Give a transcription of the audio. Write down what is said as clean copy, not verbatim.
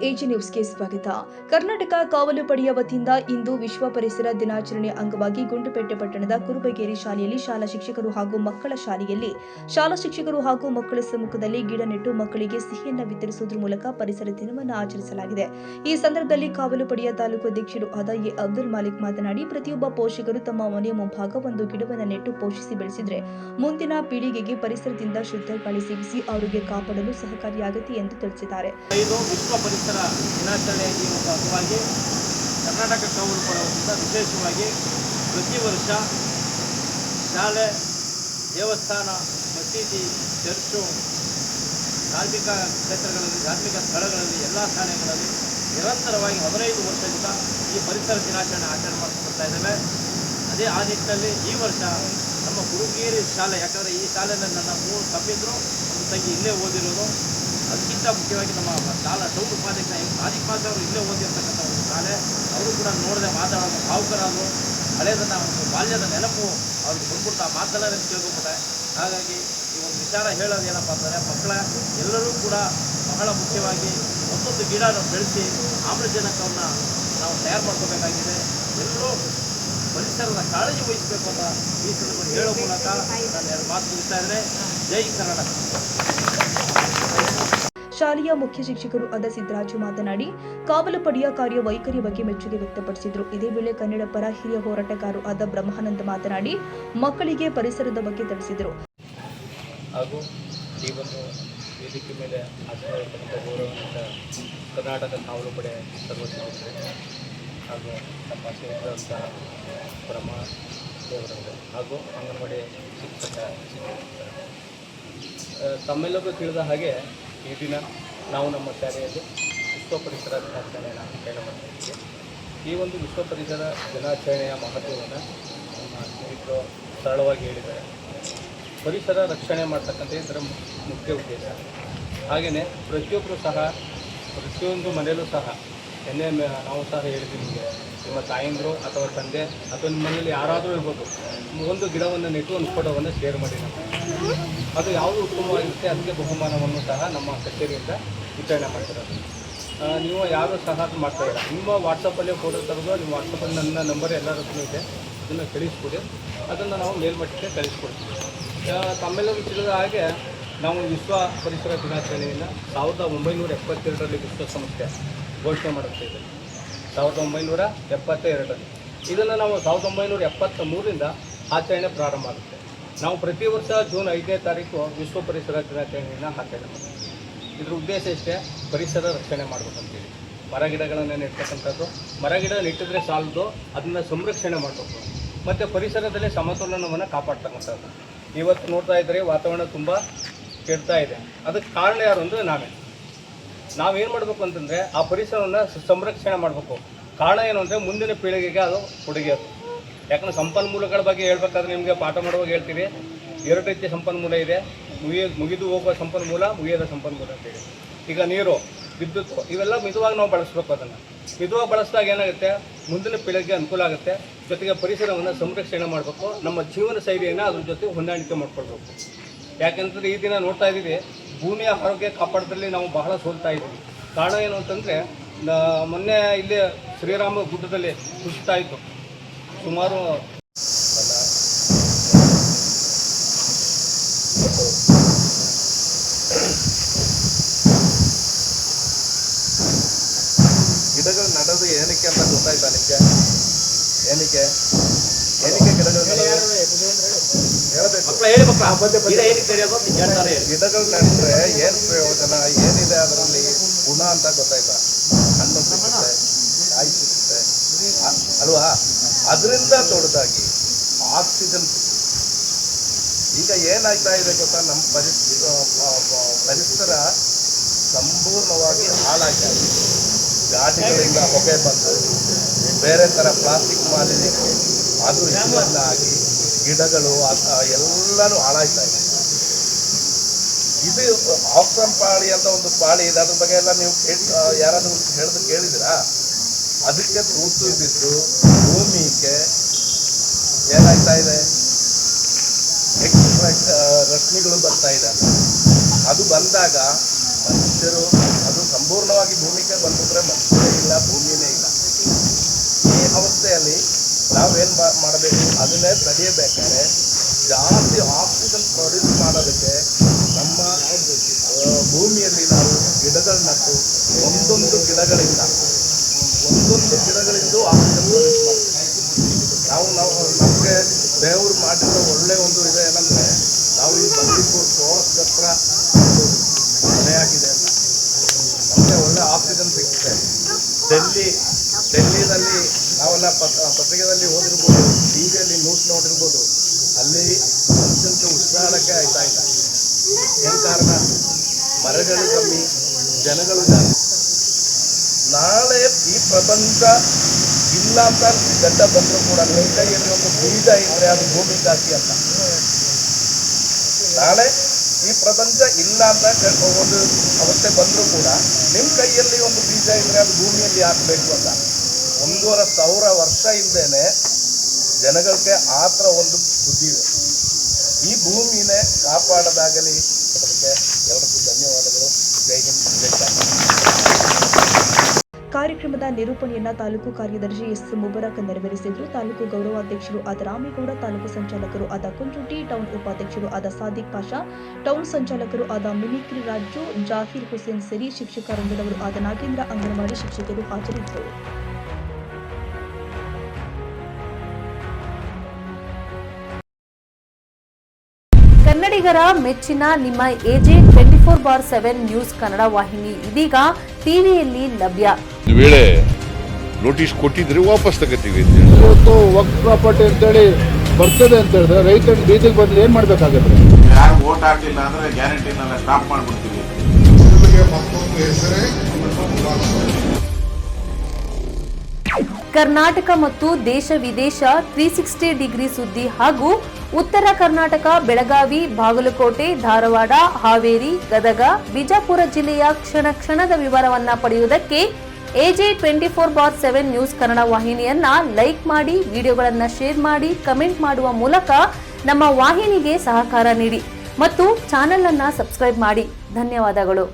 AG ನ್ಯೂಸ್ಗೆ ಸ್ವಾಗತ. ಕರ್ನಾಟಕ ಕಾವಲು ಪಡೆಯ ವತಿಯಿಂದ ಇಂದು ವಿಶ್ವ ಪರಿಸರ ದಿನಾಚರಣೆ ಅಂಗವಾಗಿ ಗುಂಡ್ಲುಪೇಟೆ ಪಟ್ಟಣದ ಕುರುಬಗೇರಿ ಶಾಲೆಯಲ್ಲಿ ಶಾಲಾ ಶಿಕ್ಷಕರು ಹಾಗೂ ಮಕ್ಕಳ ಸಮ್ಮುಖದಲ್ಲಿ ಗಿಡ ನೆಟ್ಟು ಮಕ್ಕಳಿಗೆ ಸಿಹಿಯನ್ನು ವಿತರಿಸುವುದರ ಮೂಲಕ ಪರಿಸರ ದಿನವನ್ನು ಆಚರಿಸಲಾಗಿದೆ. ಈ ಸಂದರ್ಭದಲ್ಲಿ ಕಾವಲು ಪಡೆಯ ತಾಲೂಕು ಅಧ್ಯಕ್ಷರು ಆದ ಎ ಅಬ್ದುಲ್ ಮಾಲಿಕ್ ಮಾತನಾಡಿ, ಪ್ರತಿಯೊಬ್ಬ ಪೋಷಕರು ತಮ್ಮ ಮನೆಯ ಮುಂಭಾಗ ಒಂದು ಗಿಡವನ್ನು ನೆಟ್ಟು ಪೋಷಿಸಿ ಬೆಳೆಸಿದರೆ ಮುಂದಿನ ಪೀಳಿಗೆಗೆ ಪರಿಸರದಿಂದ ಶುದ್ಧ ಗಾಳಿ ಸಿಗಿಸಿ ಆರೋಗ್ಯ ಕಾಪಾಡಲು ಸಹಕಾರಿಯಾಗುತ್ತೆ ಎಂದು ತಿಳಿಸಿದ್ದಾರೆ. ವಿಶ್ವ ಪರಿಸರ ದಿನಾಚರಣೆಯಾಗಿ ಒಂದು ಅಂಗವಾಗಿ ಕರ್ನಾಟಕ ಕಾವಲು ಪಡೆಯಿಂದ ವಿಶೇಷವಾಗಿ ಪ್ರತಿ ವರ್ಷ ಶಾಲೆ, ದೇವಸ್ಥಾನ, ಮಸೀದಿ, ಚರ್ಚು, ಧಾರ್ಮಿಕ ಕ್ಷೇತ್ರಗಳಲ್ಲಿ, ಧಾರ್ಮಿಕ ಸ್ಥಳಗಳಲ್ಲಿ, ಎಲ್ಲ ಶಾಲೆಗಳಲ್ಲಿ ನಿರಂತರವಾಗಿ 15 ವರ್ಷದಿಂದ ಈ ಪರಿಸರ ದಿನಾಚರಣೆ ಆಚರಣೆ ಮಾಡ್ತಾ ಇದ್ದೇವೆ. ಅದೇ ಆ ನಿಟ್ಟಿನಲ್ಲಿ ಈ ವರ್ಷ ನಮ್ಮ ಕುರುಬಗೇರಿ ಶಾಲೆ, ಯಾಕಂದರೆ ಈ ಶಾಲೆಯಲ್ಲಿ ನನ್ನ 3 ತಮ್ಮಿದ್ರು, ಒಂದು ತಂಗಿ ಇಲ್ಲೇ ಓದಿರೋದು. ಅದಕ್ಕಿಂತ ಮುಖ್ಯವಾಗಿ ನಮ್ಮ ಟೌನ್ ಉಪಾಧ್ಯಕ್ಷ ಸಾದಿಕ್ ಮಾತ್ರ ಅವರು ಇಲ್ಲೇ ಓದಿರ್ತಕ್ಕಂಥ ಒಂದು ಶಾಲೆ. ಅವರು ಕೂಡ ನೋಡದೆ ಮಾತಾಡೋದು ಭಾವುಕರಾದರು. ಹಳೆಯದನ್ನು ಒಂದು ಬಾಲ್ಯದ ನೆನಪು ಅವ್ರಿಗೆ ಬಂದ್ಬಿಟ್ಟು ಆ ಮಾತಲ್ಲೇ ಕೇಳ್ಕೊಂಬಿಟ್ಟೆ. ಹಾಗಾಗಿ ಈ ಒಂದು ವಿಚಾರ ಹೇಳೋದು ಏನಪ್ಪ ಅಂತಂದರೆ, ಮಕ್ಕಳ ಎಲ್ಲರೂ ಕೂಡ ಬಹಳ ಮುಖ್ಯವಾಗಿ ಒಂದೊಂದು ಗಿಡ ಬೆಳೆಸಿ ಆಮ್ಲಜನಕವನ್ನು ನಾವು ತಯಾರು ಮಾಡ್ಕೋಬೇಕಾಗಿದೆ. ಎಲ್ಲರೂ ಪರಿಸರದ ಕಾಳಜಿ ವಹಿಸಬೇಕು ಅಂತ ಈ ಸಂದರ್ಭದಲ್ಲಿ ಹೇಳೋ ಮೂಲಕ ನಾನು 2 ಮಾತು ಮುಗಿಸ್ತಾ ಇದ್ದೇನೆ. ಜೈ ಕರ್ನಾಟಕ. ಶಾಲೆಯ ಮುಖ್ಯ ಶಿಕ್ಷಕರು ಆದ ಸಿದ್ದರಾಜು ಮಾತನಾಡಿ, ಕಾವಲು ಪಡೆಯ ಕಾರ್ಯವೈಖರಿಯ ಬಗ್ಗೆ ಮೆಚ್ಚುಗೆ ವ್ಯಕ್ತಪಡಿಸಿದರು. ಇದೇ ವೇಳೆ ಕನ್ನಡ ಪರ ಹಿರಿಯ ಹೋರಾಟಗಾರರು ಆದ ಬ್ರಹ್ಮಾನಂದ ಮಾತನಾಡಿ, ಮಕ್ಕಳಿಗೆ ಪರಿಸರದ ಬಗ್ಗೆ ತಿಳಿಸಿದರು. ಹಾಗೂ ಈ ಒಂದು ವೇದಿಕೆ ಮೇಲೆ ಆಚರಿಸಿದ ಗೌರವದಿಂದ ಕರ್ನಾಟಕ ಕಾವಲು ಪಡೆ ಸರ್ವೋಚ್ಚ ಹಾಗೂ ನಮ್ಮ ಶ್ರೀಯುತ ಬ್ರಹ್ಮ ದೇವರವರು ಹಾಗೂ ಅಂಗನವಾಡಿ ತಮ್ಮೆಲ್ಲರಿಗೂ ತಿಳಿದ ಹಾಗೆ ಈ ದಿನ ನಾವು ನಮ್ಮ ಶಾಲೆಯಲ್ಲಿ ವಿಶ್ವ ಪರಿಸರ ದಿನಾಚರಣೆಯನ್ನು ಆಚರಣೆ ಮಾಡ್ತಾ ಇದ್ದೀವಿ. ಈ ಒಂದು ವಿಶ್ವ ಪರಿಸರ ದಿನಾಚರಣೆಯ ಮಹತ್ವವನ್ನು ನಮ್ಮ ಸ್ನೇಹಿತರು ಸರಳವಾಗಿ ಹೇಳಿದ್ದಾರೆ. ಪರಿಸರ ರಕ್ಷಣೆ ಮಾಡ್ತಕ್ಕಂಥ ಇದರ ಮುಖ್ಯ ಉದ್ದೇಶ. ಹಾಗೆಯೇ ಪ್ರತಿಯೊಬ್ಬರು ಸಹ ಪ್ರತಿಯೊಂದು ಮನೆಯಲ್ಲೂ ಸಹ ನಾವು ಸಹ ಹೇಳಿದ್ವಿ, ನಿಮಗೆ ನಿಮ್ಮ ತಾಯಂದಿರು ಅಥವಾ ತಂದೆ ಅಥವಾ ನಿಮ್ಮ ಮನೆಯಲ್ಲಿ ಯಾರಾದರೂ ಇರ್ಬೋದು, ಒಂದು ಗಿಡವನ್ನು ನೆಟ್ಟು ಒಂದು ಫೋಟೋವನ್ನು ಶೇರ್ ಮಾಡಿ ಅದು ಯಾವುದು ಉತ್ತಮವಾಗಿರುತ್ತೆ ಅದಕ್ಕೆ ಬಹುಮಾನವನ್ನು ಸಹ ನಮ್ಮ ಕಚೇರಿಯಿಂದ ವಿತರಣೆ ಮಾಡ್ತಿರೋದು. ನೀವು ಯಾರು ಸಹ ಮಾಡ್ತಾಯಿಲ್ಲ, ನಿಮ್ಮ ವಾಟ್ಸಪ್ಪಲ್ಲೇ ಫೋಟೋ ತೆಗೆದು ನಿಮ್ಮ ವಾಟ್ಸಪ್ಪಲ್ಲಿ ನನ್ನ ನಂಬರ್ ಎಲ್ಲರದ್ದು ಇದೆ, ಅದನ್ನು ಕಳಿಸ್ಕೊಡಿ. ಅದನ್ನು ನಾವು ಮೇಲ್ಮಟ್ಟಕ್ಕೆ ಕಳಿಸ್ಕೊಡ್ತೀವಿ. ತಮ್ಮೆಲ್ಲರೂ ತಿಳಿದ ಹಾಗೆ ನಾವು ವಿಶ್ವ ಪರಿಸರ ದಿನಾಚರಣೆಯನ್ನು 1972ರಲ್ಲಿ ವಿಶ್ವಸಂಸ್ಥೆ ಘೋಷಣೆ ಮಾಡುತ್ತಿದೆ. 1972ರಲ್ಲಿ ಇದನ್ನು ನಾವು 1973ರಿಂದ ಆಚರಣೆ ಪ್ರಾರಂಭ ಆಗುತ್ತೆ. ನಾವು ಪ್ರತಿ ವರ್ಷ ಜೂನ್ 5ನೇ ತಾರೀಕು ವಿಶ್ವ ಪರಿಸರ ದಿನಾಚರಣೆಯನ್ನು ಆಚರಣೆ ಮಾಡ್ತೀವಿ. ಇದರ ಉದ್ದೇಶ ಇಷ್ಟೇ, ಪರಿಸರ ರಕ್ಷಣೆ ಮಾಡಬೇಕಂತೇಳಿ. ಮರಗಿಡಗಳನ್ನು ನೆಡ್ತಕ್ಕಂಥದ್ದು, ಮರಗಿಡ ನೆಟ್ಟಿದ್ರೆ ಸಾಲದು, ಅದನ್ನು ಸಂರಕ್ಷಣೆ ಮಾಡಬೇಕು. ಮತ್ತು ಪರಿಸರದಲ್ಲಿ ಸಮತೋಲನವನ್ನು ಕಾಪಾಡ್ತಕ್ಕಂಥದ್ದು. ಇವತ್ತು ನೋಡ್ತಾ ಇದ್ದರೆ ವಾತಾವರಣ ತುಂಬ ಕೆಡ್ತಾ ಇದೆ. ಅದಕ್ಕೆ ಕಾರಣ ಯಾರು ಅಂದರೆ ನಾವೇನು ಮಾಡಬೇಕು ಅಂತಂದರೆ ಆ ಪರಿಸರವನ್ನು ಸಂರಕ್ಷಣೆ ಮಾಡಬೇಕು. ಕಾರಣ ಏನು ಅಂದರೆ ಮುಂದಿನ ಪೀಳಿಗೆಗೆ ಅದು ಕೊಡುಗೆ ಅದು. ಯಾಕಂದರೆ ಸಂಪನ್ಮೂಲಗಳ ಬಗ್ಗೆ ಹೇಳ್ಬೇಕಾದ್ರೆ ನಿಮಗೆ ಪಾಠ ಮಾಡುವಾಗ ಹೇಳ್ತೀವಿ, 2 ರೀತಿಯ ಸಂಪನ್ಮೂಲ ಇದೆ. ಮುಗಿದು ಹೋಗುವ ಸಂಪನ್ಮೂಲ, ಮುಗಿಯದ ಸಂಪನ್ಮೂಲ ಅಂತೇಳಿ. ಈಗ ನೀರು, ವಿದ್ಯುತ್, ಇವೆಲ್ಲ ಮಿತವಾಗಿ ನಾವು ಬಳಸಬೇಕು. ಅದನ್ನು ಮಿತವಾಗಿ ಬಳಸಿದಾಗ ಏನಾಗುತ್ತೆ, ಮುಂದಿನ ಪೀಳಿಗೆಗೆ ಅನುಕೂಲ ಆಗುತ್ತೆ. ಜೊತೆಗೆ ಪರಿಸರವನ್ನು ಸಂರಕ್ಷಣೆ ಮಾಡಬೇಕು. ನಮ್ಮ ಜೀವನ ಶೈಲಿಯನ್ನು ಅದ್ರ ಜೊತೆ ಹೊಂದಾಣಿಕೆ ಮಾಡ್ಕೊಳ್ಬೇಕು. ಯಾಕೆಂತಂದರೆ ಈ ದಿನ ನೋಡ್ತಾ ಇದ್ದೀವಿ, ಭೂಮಿಯ ಆರೋಗ್ಯ ಕಾಪಾಡೋದ್ರಲ್ಲಿ ನಾವು ಬಹಳ ಸೋಲ್ತಾ ಇದ್ದೀವಿ. ಕಾರಣ ಏನು ಅಂತಂದರೆ, ಮೊನ್ನೆ ಇಲ್ಲಿ ಶ್ರೀರಾಮ ಗುಡ್ಡದಲ್ಲಿ ಕುಸಿತ ಇತ್ತು. ಸುಮಾರು ಗಿಡಗಳು ನಡೋದು ಏನಕ್ಕೆ ಅಂತ ಗೊತ್ತಾಯ್ತಾ ನಿಮಗೆ? ಏನಕ್ಕೆ ಗಿಡಗಳು ಗಿಡಗಳು ನಡಿದ್ರೆ ಏನು ಪ್ರಯೋಜನ, ಏನಿದೆ ಅದರಲ್ಲಿ ಗುಣ ಅಂತ ಗೊತ್ತಾಯ್ತಾ? ಹಣ್ಣು ಸಿಗುತ್ತೆ, ಕಾಯಿ ಸಿಗುತ್ತೆ ಅಲ್ವಾ? ಅದರಿಂದ ದೊಡ್ಡದಾಗಿ ಆಕ್ಸಿಜನ್ ಸಿಗುತ್ತೆ. ಈಗ ಏನಾಗ್ತಾ ಇದೆ ಗೊತ್ತಾ, ನಮ್ಮ ಪರಿಸರ ಸಂಪೂರ್ಣವಾಗಿ ಹಾಳಾಗ್ತಾ ಇದೆ. ಗಾಡಿಗಳಿಂದ ಹೊಗೆ ಬಂದು ಬೇರೆ ಥರ ಪ್ಲಾಸ್ಟಿಕ್ ಮಾಲಿನ್ಯಗಳು ಅದು ಇದೆಲ್ಲ ಆಗಿ ಗಿಡಗಳು ಎಲ್ಲನೂ ಹಾಳಾಗ್ತಾ ಇದೆ. ಇದು ಆಕ್ಸನ್ ಪಾಳಿ ಅಂತ ಒಂದು ಪಾಳಿ ಇದೆ, ಅದ್ರ ಬಗ್ಗೆ ಎಲ್ಲ ನೀವು ಯಾರಾದರೂ ಕೇಳಿದಿರಾ? ಅದಕ್ಕೆ ತೂತು ಬಿದ್ದು ಭೂಮಿಗೆ ಏನಾಗ್ತಾ ಇದೆ, ರಶ್ಮಿಗಳು ಬರ್ತಾ ಇದೆ. ಅದು ಬಂದಾಗ ಮನುಷ್ಯರು ಅದು ಸಂಪೂರ್ಣ ಸಂಪೂರ್ಣವಾಗಿ ಭೂಮಿಗೆ ಬಂದ್ಬಿಟ್ರೆ ಮನುಷ್ಯನೇ ಇಲ್ಲ, ಭೂಮಿನೇ ಇಲ್ಲ. ಈ ಅವಸ್ಥೆಯಲ್ಲಿ ನಾವೇನು ಮಾಡಬೇಕು, ಅದನ್ನೇ ತಡೆಯಬೇಕಾದ್ರೆ ಜಾಸ್ತಿ ಆಕ್ಸಿಜನ್ ಪ್ರೊಡ್ಯೂಸ್ ಮಾಡೋದಕ್ಕೆ ನಮ್ಮ ಭೂಮಿಯಲ್ಲಿ ನಾವು ಗಿಡಗಳು ನಟ್ಟು ಒಂದೊಂದು ಗಿಡಗಳಿಂದ ಆಕ್ಸಿಜನ್ ಪ್ರೊಡ್ಯೂಸ್ ಮಾಡ್ತೀವಿ. ನಾವು ನಮಗೆ ದೇವರು ಮಾಡಿರೋ ಒಳ್ಳೆಯ ಒಂದು ಇದೆ ಏನಂದರೆ, ನಾವು ಈ ಬಂದೀಪುರ ಫಾರೆಸ್ಟ್ ಹತ್ರ ಮನೆಯಾಗಿದೆ ಅಂತ ನಮಗೆ ಒಳ್ಳೆ ಆಕ್ಸಿಜನ್ ಸಿಗುತ್ತೆ. ಡೆಲ್ಲಿನಲ್ಲಿ ನಾವೆಲ್ಲ ಪತ್ರಿಕೆಯಲ್ಲಿ ಓದಿರ್ಬೋದು, ಟಿ ವಿಯಲ್ಲಿ ನ್ಯೂಸ್ ನೋಡಿರ್ಬೋದು, ಅಲ್ಲಿ ಮನುಷ್ಯನಿಗೆ ಉಸಿರಾಡೋಕ್ಕೆ ಆಯ್ತಾ ಇಲ್ಲ. ಏನು ಕಾರಣ? ಮರಗಳು ಕಮ್ಮಿ, ಜನಗಳು ಜಾಸ್ತಿ. ನಾಳೆ ಈ ಪ್ರಪಂಚ ಇಲ್ಲ ಅಂತ ಗಡ್ಡ ಬಂದರೂ ಕೂಡ ನಿಮ್ಮ ಕೈಯಲ್ಲಿ ಒಂದು ಬೀಜ ಇದ್ದರೆ ಅದು ಭೂಮಿ ಜಾಸ್ತಿ ಅಂತ. ನಾಳೆ ಈ ಪ್ರಪಂಚ ಇಲ್ಲ ಅಂತ ಒಂದು ಅವಸ್ಥೆ ಬಂದರೂ ಕೂಡ ನಿಮ್ಮ ಕೈಯಲ್ಲಿ ಒಂದು ಬೀಜ ಇದ್ದರೆ ಅದು ಭೂಮಿಯಲ್ಲಿ ಹಾಕಬೇಕು ಅಂತ. 1,500 ವರ್ಷ ಇಲ್ಲದೇನೆ ಜನಗಳಿಗೆ ಆ ಥರ ಒಂದು ಬುದ್ಧಿ ಇದೆ. ಈ ಭೂಮಿನೇ ಕಾಪಾಡೋದಾಗಲಿ. ಅದಕ್ಕೆ ಎಲ್ಲರಿಗೂ ಧನ್ಯವಾದಗಳು. ಜೈ ಹಿಂದ್, ಜೈ ಕರ್ನಾಟಕ. ಕಾರ್ಯಕ್ರಮದ ನಿರೂಪಣೆಯನ್ನ ತಾಲೂಕು ಕಾರ್ಯದರ್ಶಿ ಎಸ್ ಮುಬರಕ್ ನೆರವೇರಿಸಿದ್ರು. ತಾಲೂಕು ಗೌರವಾಧ್ಯಕ್ಷರು ಆದ ರಾಮೇಗೌಡ, ತಾಲೂಕು ಸಂಚಾಲಕರು ಆದ ಕುಂಚುಟಿ, ಟೌನ್ ಉಪಾಧ್ಯಕ್ಷರು ಆದ ಸಾದಿಕ್ ಪಾಷಾ, ಟೌನ್ ಸಂಚಾಲಕರು ಆದ ಮಿಮಿಕ್ರಿ ರಾಜು, ಜಾಹಿರ್ ಹುಸೇನ್ ಸೇರಿ ಶಿಕ್ಷಕ ವೃಂದದವರು ಆದ ನಾಗೇಂದ್ರ, ಅಂಗನವಾಡಿ ಶಿಕ್ಷಕರು ಹಾಜರಿದ್ದರು. ಕನ್ನಡಿಗರ ಮೆಚ್ಚಿನ ನಿಮ್ಮ AJ 24/7 ನ್ಯೂಸ್ ಕನ್ನಡ ವಾಹಿನಿ ಇದೀಗ ಟಿವಿಯಲ್ಲಿ ಲಭ್ಯ. ವೇಳೆ ನೋಟಿಸ್ ಕೊಟ್ಟಿದ್ರೆ ವಾಪಸ್ ತಗೋತೀವಿ. ಇವತ್ತು ವಕ್ಫ್ ಪ್ರಾಪರ್ಟಿ ಅಂತೇಳಿ ಬರ್ತದೆ ಅಂತ ಹೇಳಿದ್ರೆ ರೈತರು ಬೀದಿಗೆ ಬಂದ್ರೆ ಏನ್ ಮಾಡ್ಬೇಕಾಗತ್ತೆ? ಯಾರು ವೋಟ್ ಹಾಕಲಿಲ್ಲ ಅಂದ್ರೆ ಗ್ಯಾರಂಟಿನೆಲ್ಲ ಸ್ಟಾಪ್ ಮಾಡ್ಬಿಡ್ತೀವಿ. ಕರ್ನಾಟಕ ಮತ್ತು ದೇಶ ವಿದೇಶ 360 ಡಿಗ್ರಿ ಸುದ್ದಿ ಹಾಗೂ ಉತ್ತರ ಕರ್ನಾಟಕ, ಬೆಳಗಾವಿ, ಬಾಗಲಕೋಟೆ, ಧಾರವಾಡ, ಹಾವೇರಿ, ಗದಗ, ಬಿಜಾಪುರ ಜಿಲ್ಲೆಯ ಕ್ಷಣ ಕ್ಷಣದ ವಿವರವನ್ನ ಪಡೆಯುವುದಕ್ಕೆ AJ 24/7 ನ್ಯೂಸ್ ಕನ್ನಡ ವಾಹಿನಿಯನ್ನ ಲೈಕ್ ಮಾಡಿ, ವಿಡಿಯೋಗಳನ್ನ ಶೇರ್ ಮಾಡಿ, ಕಮೆಂಟ್ ಮಾಡುವ ಮೂಲಕ ನಮ್ಮ ವಾಹಿನಿಗೆ ಸಹಕಾರ ನೀಡಿ ಮತ್ತು ಚಾನೆಲ್ ಅನ್ನ ಸಬ್ಸ್ಕ್ರೈಬ್ ಮಾಡಿ. ಧನ್ಯವಾದಗಳು.